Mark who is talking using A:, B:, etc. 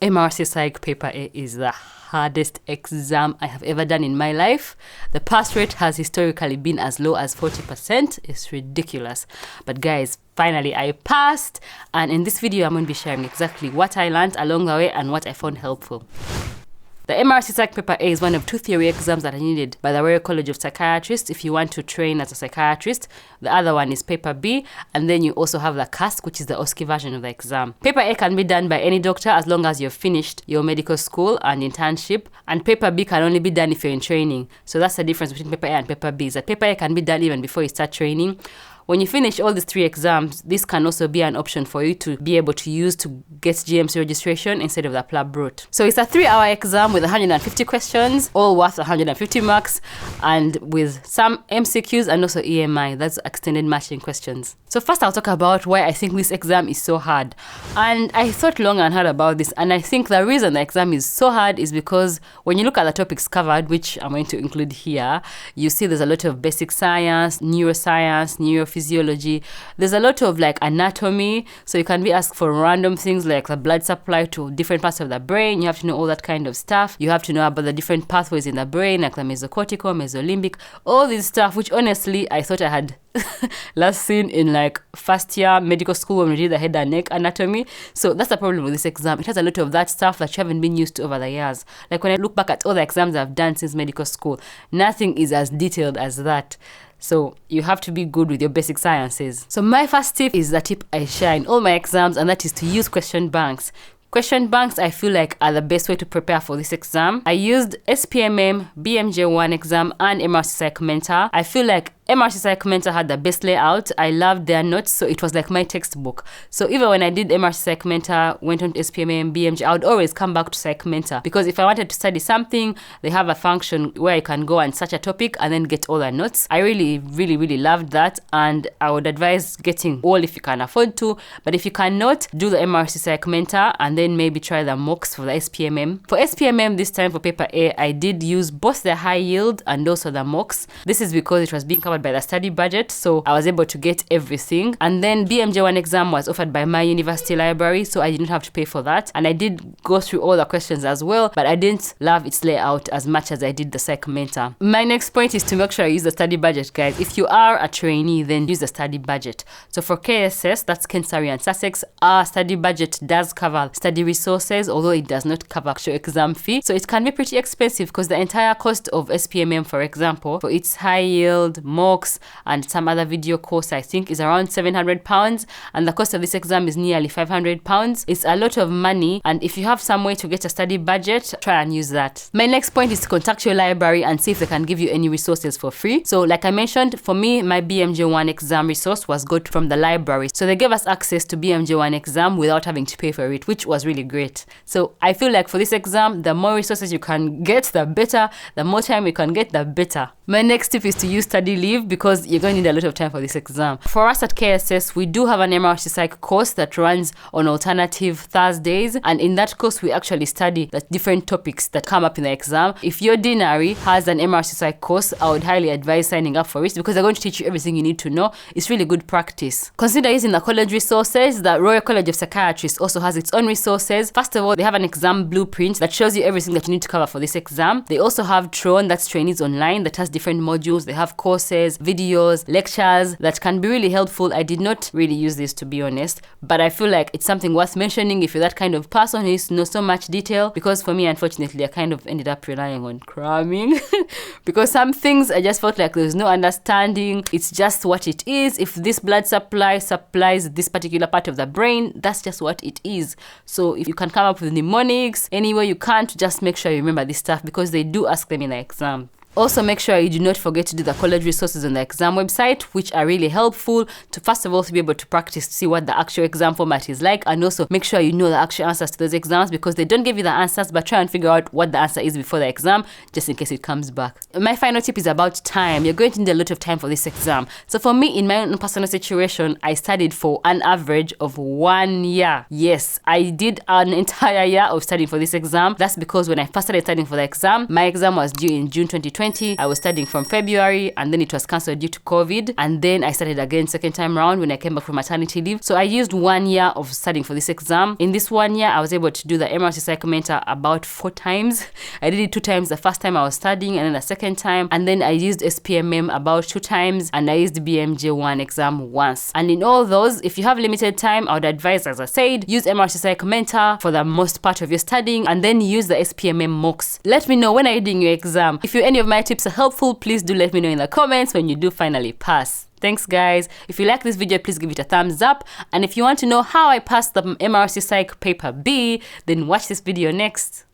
A: MRCPsych Paper A is the hardest exam I have ever done in my life. The pass rate has historically been as low as 40%. It's ridiculous. But guys, finally I passed, and in this video I'm going to be sharing exactly what I learned along the way and what I found helpful. The MRCPsych Paper A is one of 2 theory exams that are needed by the Royal College of Psychiatrists if you want to train as a psychiatrist. The other one is Paper B, and then you also have the CASC, which is the OSCE version of the exam. Paper A can be done by any doctor as long as you've finished your medical school and internship, and Paper B can only be done if you're in training. So that's the difference between Paper A and Paper B, is that Paper A can be done even before you start training. When you finish all these 3 exams, this can also be an option for you to be able to use to get GMC registration instead of the PLAB route. So it's a 3-hour exam with 150 questions, all worth 150 marks, and with some MCQs and also EMI, that's extended matching questions. So first I'll talk about why I think this exam is so hard. And I thought long and hard about this, and I think the reason the exam is so hard is because when you look at the topics covered, which I'm going to include here, you see there's a lot of basic science, neuroscience, neurophysiology. There's a lot of like anatomy, so you can be asked for random things like the blood supply to different parts of the brain. You have to know all that kind of stuff. You have to know about the different pathways in the brain, like the mesocortical, mesolimbic, all this stuff, which honestly I thought I had last seen in like first year medical school when we did the head and neck anatomy. So that's the problem with this exam. It has a lot of that stuff that you haven't been used to over the years. Like when I look back at all the exams I've done since medical school, nothing is as detailed as that. So you have to be good with your basic sciences. So my first tip is the tip I share in all my exams, and that is to use question banks. Question banks, I feel like, are the best way to prepare for this exam. I used SPMM, BMJ 1 exam, and MRCPsych Mentor. I feel like MRCPsych Mentor had the best layout. I loved their notes, so it was like my textbook. So even when I did MRCPsych Mentor, went on to SPMM, BMJ, I would always come back to Psych Mentor, because if I wanted to study something, they have a function where I can go and search a topic and then get all the notes. I really loved that, and I would advise getting all if you can afford to, but if you cannot, do the MRCPsych Mentor and then maybe try the mocks for the SPMM. For SPMM this time for Paper A, I did use both the high yield and also the mocks. This is because it was being covered by the study budget, so I was able to get everything. And then BMJ 1 exam was offered by my university library, so I didn't have to pay for that, and I did go through all the questions as well, but I didn't love its layout as much as I did the Psych Mentor. My next point is to make sure you use the study budget, guys. If you are a trainee, then use the study budget. So for KSS, that's Kent, Surrey and Sussex, our study budget does cover study resources, although it does not cover actual exam fee, so it can be pretty expensive, because the entire cost of SPMM, for example, for its high yield, mocks, and some other video course, I think is around £700, and the cost of this exam is nearly £500. It's a lot of money, and if you have some way to get a study budget, try and use that. My next point is to contact your library and see if they can give you any resources for free. So like I mentioned, for me, my BMJ 1 exam resource was got from the library, so they gave us access to BMJ 1 exam without having to pay for it, which was really great. So I feel like for this exam, the more resources you can get, the better. The more time you can get, the better. My next tip is to use study leave, because you're going to need a lot of time for this exam. For us at KSS, we do have an MRCPsych course that runs on alternative Thursdays, and in that course we actually study the different topics that come up in the exam. If your deanery has an MRCPsych course, I would highly advise signing up for it, because they're going to teach you everything you need to know. It's really good practice. Consider using the college resources. The Royal College of Psychiatrists also has its own resources. First of all, they have an exam blueprint that shows you everything that you need to cover for this exam. They also have Tron, that's Trainees Online, that has different modules. They have courses, videos, lectures that can be really helpful. I did not really use this, to be honest, but I feel like it's something worth mentioning if you're that kind of person who needs to know so much detail, because for me, unfortunately, I kind of ended up relying on cramming because some things I just felt like there's no understanding. It's just what it is. If this blood supply supplies this particular part of the brain, that's just what it is. So if you can come up with mnemonics anyway you can't, just make sure you remember this stuff, because they do ask them in the exam. Also, make sure you do not forget to do the college resources on the exam website, which are really helpful to, first of all, to be able to practice, to see what the actual exam format is like, and also make sure you know the actual answers to those exams, because they don't give you the answers, but try and figure out what the answer is before the exam, just in case it comes back. My final tip is about time. You're going to need a lot of time for this exam. So for me, in my own personal situation, I studied for an average of 1 year. Yes, I did an entire year of studying for this exam. That's because when I first started studying for the exam, my exam was due in June 2020. 2020. I was studying from February, and then it was cancelled due to COVID. And then I started again second time round when I came back from maternity leave. So I used 1 year of studying for this exam. In this 1 year, I was able to do the MRCPsych mentor about 4 times. I did it 2 times the first time I was studying, and then the second time. And then I used SPMM about 2 times, and I used BMJ 1 exam once. And in all those, if you have limited time, I would advise, as I said, use MRCPsych mentor for the most part of your studying, and then use the SPMM mocks. Let me know when are you doing your exam. If any of my tips are helpful, please do let me know in the comments when you do finally pass. Thanks guys. If you like this video, please give it a thumbs up. And if you want to know how I passed the MRCPsych Paper B, then watch this video next.